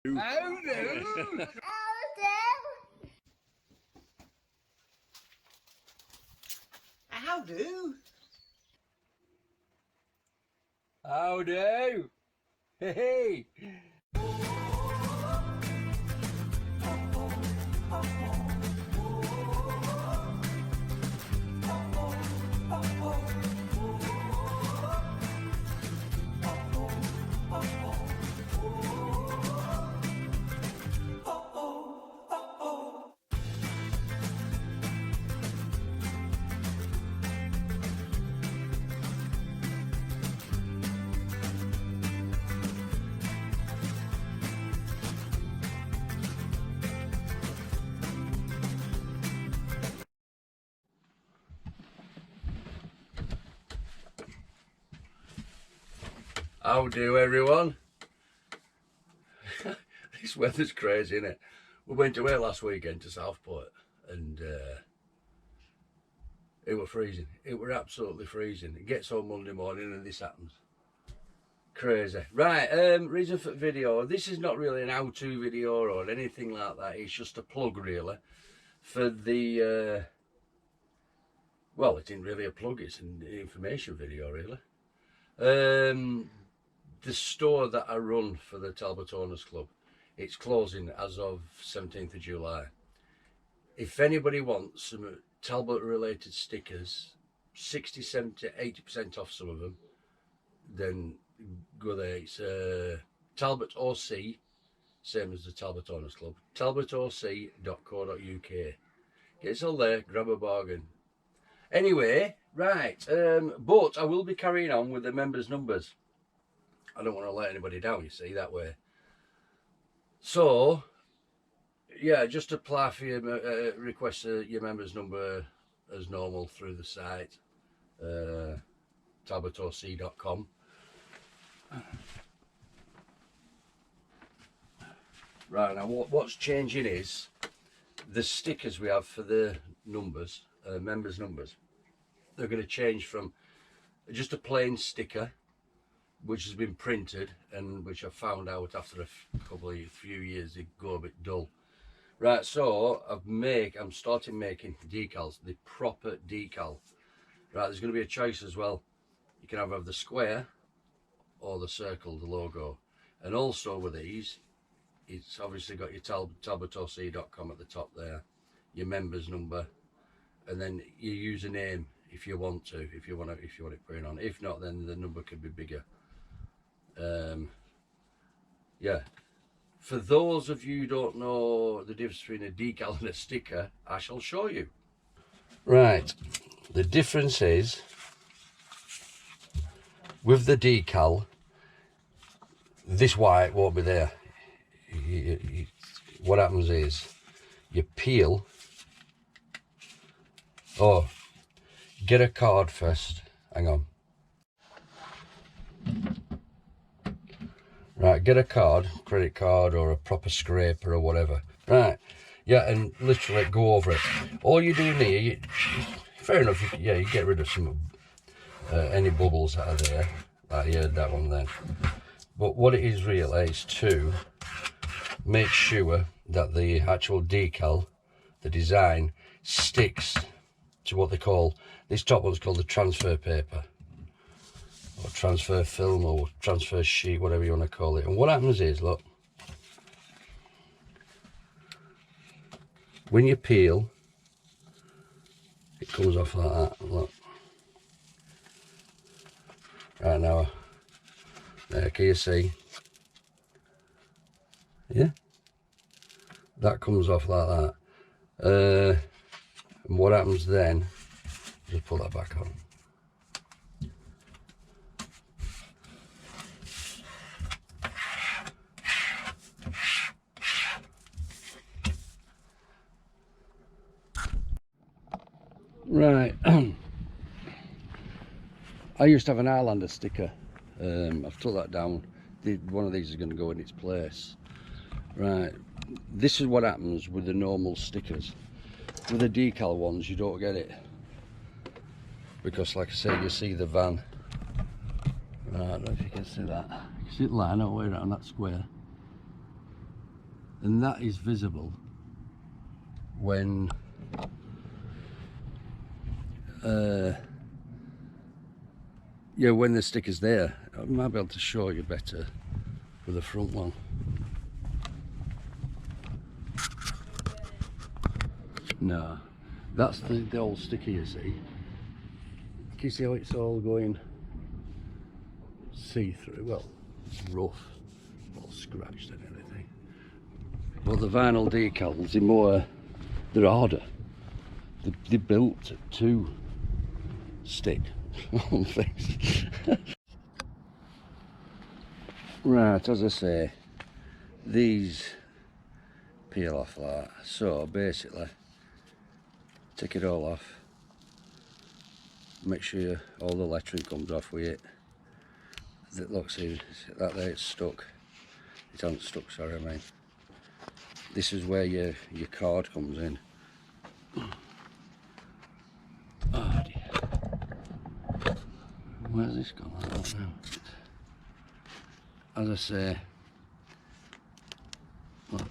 How do? How do? How do? Hey! How do, everyone? This weather's crazy, isn't it? We went away last weekend to Southport and it were freezing. It were absolutely freezing. It gets home Monday morning and this happens. Crazy. Right, reason for the video. This is not really an how-to video or anything like that. It's just a plug really for the well, it isn't really a plug, it's an information video really. The store that I run for the Talbot Owners Club, it's closing as of 17th of July. If anybody wants some Talbot related stickers, 60, 70, 80% off some of them, then go there. It's Talbot OC, same as the Talbot Owners Club, talbotoc.co.uk. Get all there, grab a bargain. Anyway, right, but I will be carrying on with the members' numbers. I don't want to let anybody down, you see, that way. So, yeah, just apply for your request your members' number as normal through the site, talbotoc.com. Right, now what's changing is the stickers we have for the numbers, members' numbers. They're going to change from just a plain sticker, which has been printed and which I found out after a few years they go a bit dull. Right, so I'm starting making decals, the proper decal. Right, there's going to be a choice as well. You can either have the square or the circle, the logo. And also with these, it's obviously got your talbotoc.com at the top there, your members number, and then your username if you want to, if you want it printed on. If not, then the number could be bigger. Yeah, for those of you who don't know the difference between a decal and a sticker, I shall show you. Right, the difference is with the decal, this white won't be there. What happens is you peel, oh, get a card first, hang on. Right, get a card, credit card or a proper scraper or whatever. Right, yeah, and literally go over it. All you do here, fair enough, yeah, you get rid of some, any bubbles that are there, like you heard that one then. But what it is really is to make sure that the actual decal, the design, sticks to what they call, this top one's called the transfer paper, or transfer film, or transfer sheet, whatever you want to call it. And what happens is, look, when you peel, it comes off like that, look. Right now, there, can you see? Yeah, that comes off like that. And what happens then, just pull that back on. Right, I used to have an Highlander sticker. I've took that down. One of these is going to go in its place. Right, this is what happens with the normal stickers. With the decal ones, you don't get it, because like I say, you see the van. Right, I don't know if you can see that. You see the line all the way around that square. and that is visible when yeah, when the sticker's there. I might be able to show you better with the front one. No, that's the old sticker, you see. Can you see how it's all going see-through? Well, it's rough, all scratched and everything. But the vinyl decals, they're harder. They're built to stick on things. Right, as I say, these peel off like that. So basically, take it all off. Make sure all the lettering comes off with it. Look, see that there, it's stuck. It hasn't stuck, sorry, I mean. This is where your card comes in. Oh dear. Where's this gone? I don't know. As I say, look,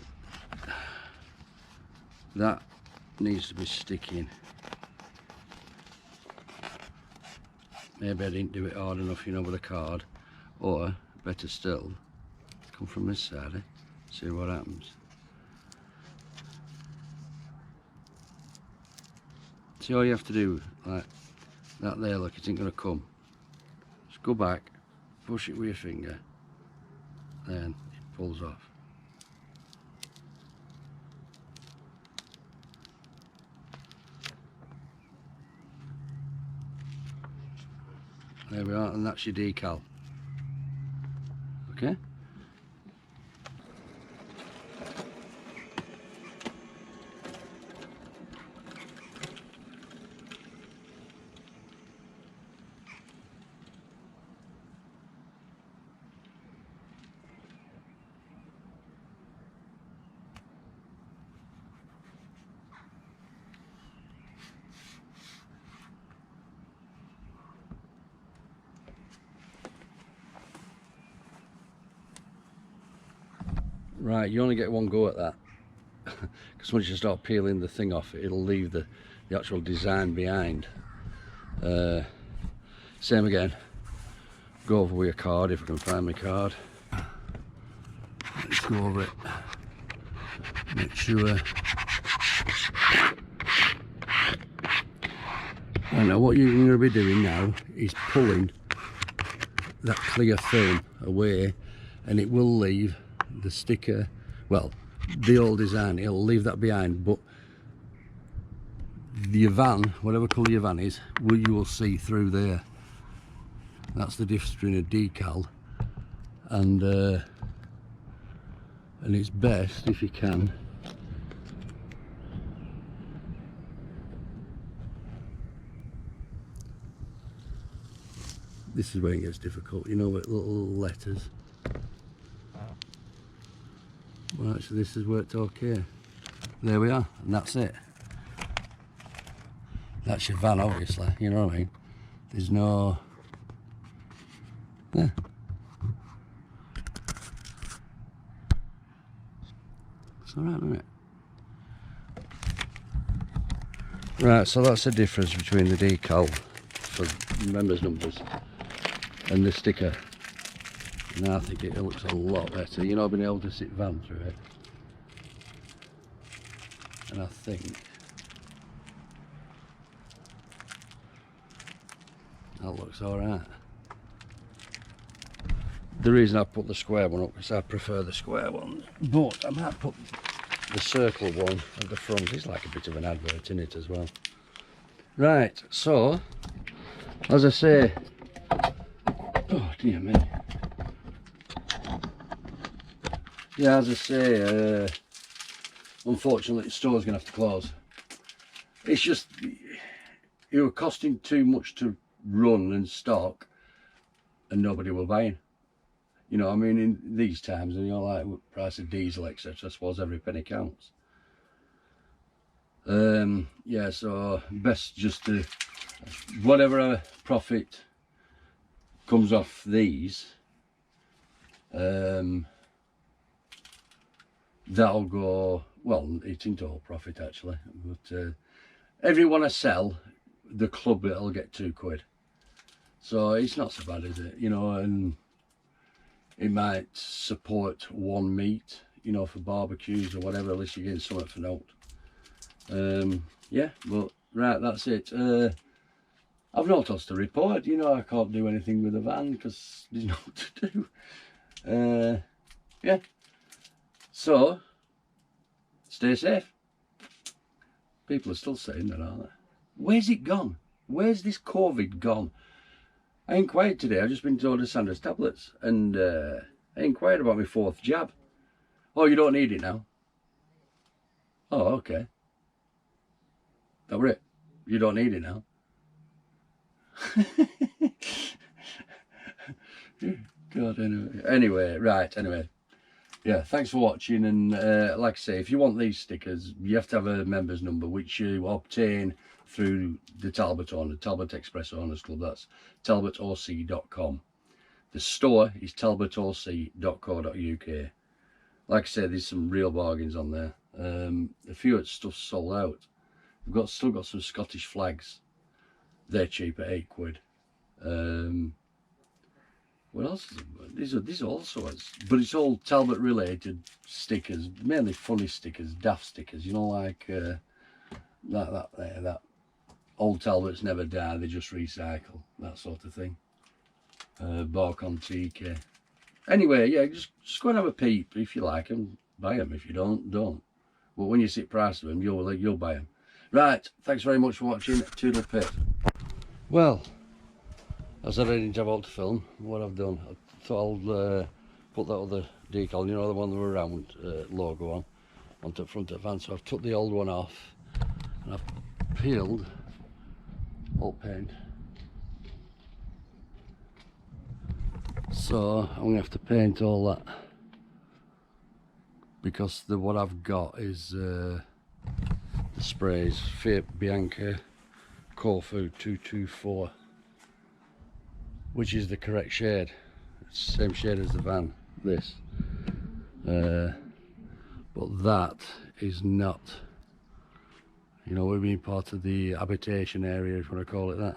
that needs to be sticking. Maybe I didn't do it hard enough, you know, with a card. Or, better still, come from this side, see what happens. See, all you have to do, like that there, look, it ain't going to come. Just go back, push it with your finger, then it pulls off. There we are, and that's your decal. Okay? Right, you only get one go at that, because once you start peeling the thing off, it'll leave the actual design behind. Same again, go over with your card, if I can find my card. Let's go over it, make sure. And now what you're going to be doing now is pulling that clear film away, and it will leave the sticker, well, the old design, it'll leave that behind, but your van, whatever colour your van is, you will see through there. That's the difference between a decal and it's best if you can this is where it gets difficult, you know, with little letters. Well, actually this has worked okay. There we are, and that's it. That's your van, obviously, you know what I mean? There's no... Yeah. It's alright, isn't it? Right, so that's the difference between the decal for members' numbers and the sticker. And I think it looks a lot better, you know, being able to sit van through it. And I think that looks alright. The reason I put the square one up is I prefer the square one, but I might put the circle one at the front. It's like a bit of an advert in it as well. Right, so as I say, oh dear me. Yeah, as I say, unfortunately the store's going to have to close. It's just, it was costing too much to run and stock and nobody will buy it. You know, I mean, in these times, and you know, like price of diesel, etc., I suppose every penny counts. Yeah, so best just to, whatever profit comes off these, that'll go, well, it's into all profit actually, but every one I sell, the club it'll get £2. So it's not so bad, is it? You know, and it might support one meat, you know, for barbecues or whatever, at least you're getting something for note. Yeah, but right, that's it. I've not else to report, you know, I can't do anything with the van because there's nothing to do. Yeah, so stay safe. People are still saying that, aren't they? Where's it gone? Where's this COVID gone? I inquired today, I've just been told to Sandra's tablets, and I inquired about my 4th jab. Oh, you don't need it now? Oh, okay. That were it? You don't need it now? God, anyway, right, anyway. Yeah, thanks for watching, and like I say, if you want these stickers, you have to have a member's number, which you obtain through the Talbot Express Owners Club. That's talbotoc.com. The store is talbotoc.co.uk. Like I said, there's some real bargains on there. A few of the stuff's sold out. We've still got some Scottish flags. They're cheap at £8. What else is it? These are all sorts, but it's all Talbot related stickers, mainly funny stickers, daft stickers, you know, like that old Talbots never die, they just recycle, that sort of thing. Bark on TK. Anyway, yeah, just go and have a peep. If you like them, buy them. If you don't. But when you see the price of them, you'll buy them. Right, thanks very much for watching. Toodle pip. Well, I said I didn't have all to film. What I've done, I thought I'll put that other decal, you know, the one that were round logo onto the front of the van. So I've took the old one off and I've peeled old paint. So I'm gonna have to paint all that because what I've got is the sprays Fiat Bianca Corfu 224. Which is the correct shade. It's the same shade as the van, this. But that is not, you know, we've been part of the habitation area, if you want to call it that.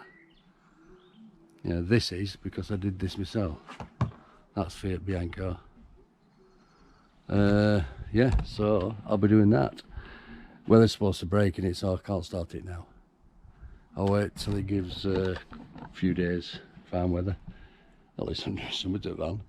Yeah, this is, because I did this myself. That's Fiat Bianco. Yeah, so I'll be doing that. Weather's supposed to break in it, so I can't start it now. I'll wait till it gives a few days fine weather. At least I'm doing something to the van.